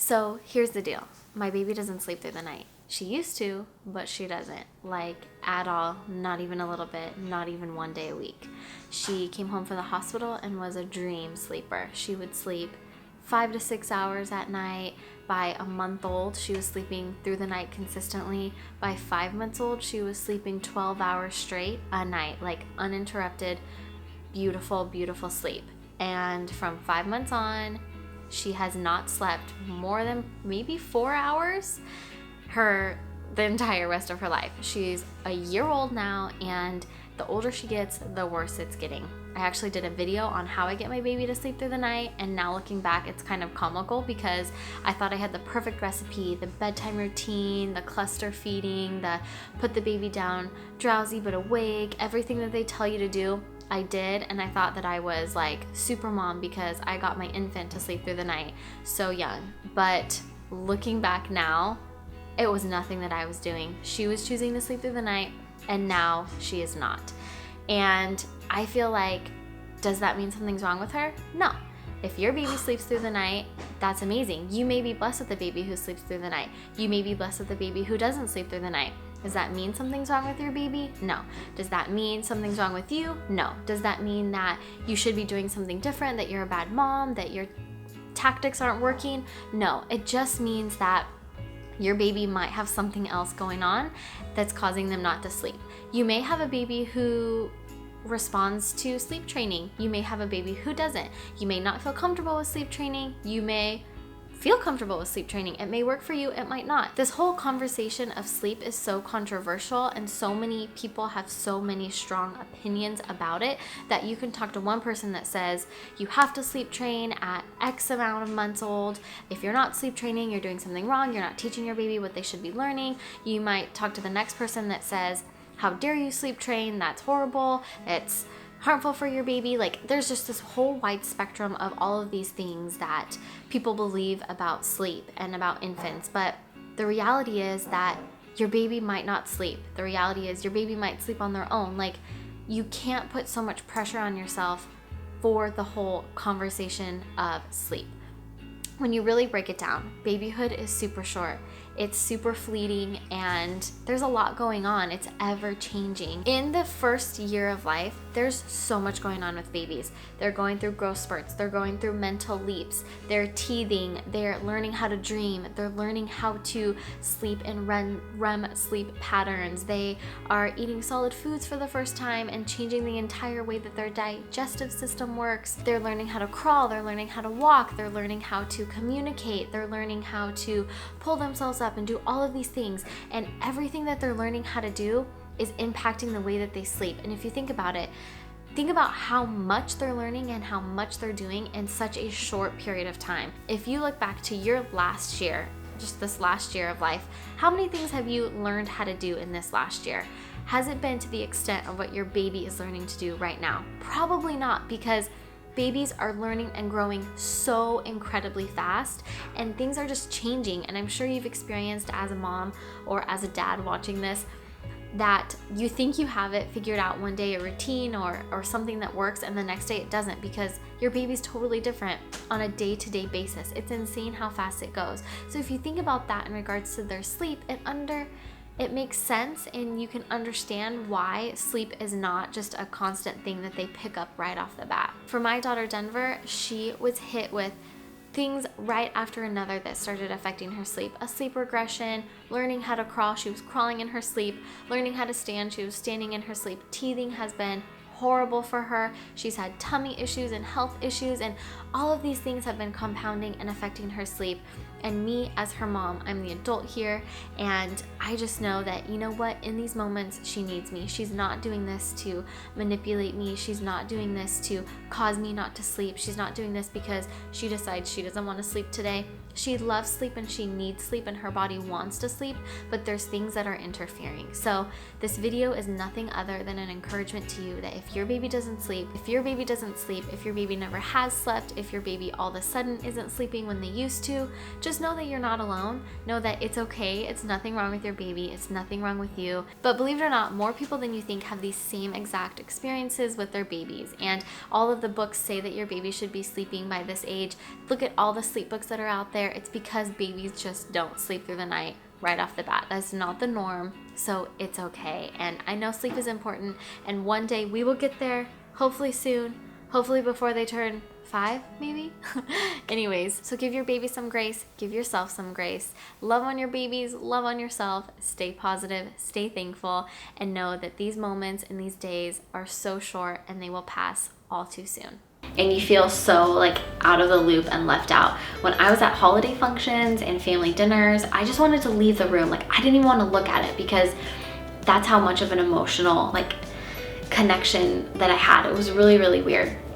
So here's the deal. My baby doesn't sleep through the night. She used to, but she doesn't, like at all, not even a little bit, not even one day a week. She came home from the hospital and was a dream sleeper. She would sleep 5 to 6 hours at night. By a month old, she was sleeping through the night consistently. By 5 months old, she was sleeping 12 hours straight a night, like uninterrupted, beautiful, beautiful sleep. And from 5 months on, she has not slept more than maybe 4 hours the entire rest of her life. She's a year old now, and the older she gets, the worse it's getting. I actually did a video on how I get my baby to sleep through the night, and now looking back, it's kind of comical because I thought I had the perfect recipe, the bedtime routine, the cluster feeding, the put the baby down drowsy but awake, everything that they tell you to do. I did, and I thought that I was like super mom because I got my infant to sleep through the night so young. But looking back now, it was nothing that I was doing. She was choosing to sleep through the night, and now she is not. And I feel like, does that mean something's wrong with her? No. If your baby sleeps through the night, that's amazing. You may be blessed with a baby who sleeps through the night. You may be blessed with a baby who doesn't sleep through the night. Does that mean something's wrong with your baby? No. Does that mean something's wrong with you? No. Does that mean that you should be doing something different, that you're a bad mom, that your tactics aren't working? No. It just means that your baby might have something else going on that's causing them not to sleep. You may have a baby who responds to sleep training. You may have a baby who doesn't. You may not feel comfortable with sleep training. You may feel comfortable with sleep training. It may work for you, it might not. This whole conversation of sleep is so controversial, and so many people have so many strong opinions about it that you can talk to one person that says you have to sleep train at X amount of months old. If you're not sleep training, you're doing something wrong. You're not teaching your baby what they should be learning. You might talk to the next person that says, how dare you sleep train? That's horrible. It's harmful for your baby. Like, there's just this whole wide spectrum of all of these things that people believe about sleep and about infants. But the reality is that your baby might not sleep. The reality is your baby might sleep on their own. Like, you can't put so much pressure on yourself for the whole conversation of sleep. When you really break it down, babyhood is super short. It's super fleeting, and there's a lot going on. It's ever changing. In the first year of life, there's so much going on with babies. They're going through growth spurts. They're going through mental leaps. They're teething. They're learning how to dream. They're learning how to sleep in REM sleep patterns. They are eating solid foods for the first time and changing the entire way that their digestive system works. They're learning how to crawl. They're learning how to walk. They're learning how to communicate. They're learning how to pull themselves up and do all of these things. And everything that they're learning how to do is impacting the way that they sleep. And if you think about it, think about how much they're learning and how much they're doing in such a short period of time. If you look back to your last year, just this last year of life, how many things have you learned how to do in this last year? Has it been to the extent of what your baby is learning to do right now? Probably not, because babies are learning and growing so incredibly fast, and things are just changing. And I'm sure you've experienced as a mom or as a dad watching this, that you think you have it figured out one day, a routine or something that works, and the next day it doesn't, because your baby's totally different on a day-to-day basis. It's insane how fast it goes. So if you think about that in regards to their sleep, it makes sense, and you can understand why sleep is not just a constant thing that they pick up right off the bat. For my daughter Denver, she was hit with things right after another that started affecting her sleep. A sleep regression, learning how to crawl, she was crawling in her sleep, learning how to stand, she was standing in her sleep. Teething has been horrible for her. She's had tummy issues and health issues, and all of these things have been compounding and affecting her sleep. And me as her mom, I'm the adult here, and I just know that, you know what, in these moments she needs me. She's not doing this to manipulate me. She's not doing this to cause me not to sleep. She's not doing this because she decides she doesn't want to sleep today. She loves sleep and she needs sleep and her body wants to sleep, but there's things that are interfering. So this video is nothing other than an encouragement to you that if your baby doesn't sleep, if your baby never has slept, if your baby all of a sudden isn't sleeping when they used to, just know that you're not alone. Know that it's okay. It's nothing wrong with your baby. It's nothing wrong with you. But believe it or not, more people than you think have these same exact experiences with their babies. And all of the books say that your baby should be sleeping by this age. Look at all the sleep books that are out there. there, it's because babies just don't sleep through the night right off the bat. That's not the norm, so it's okay. And I know sleep is important, and one day we will get there, hopefully soon, hopefully before they turn 5, maybe. Anyways, so give your baby some grace, give yourself some grace, love on your babies, love on yourself, stay positive, stay thankful, and know that these moments and these days are so short and they will pass all too soon. And you feel so like out of the loop and left out. When I was at holiday functions and family dinners, I just wanted to leave the room. Like, I didn't even want to look at it because that's how much of an emotional like connection that I had. It was really, really weird.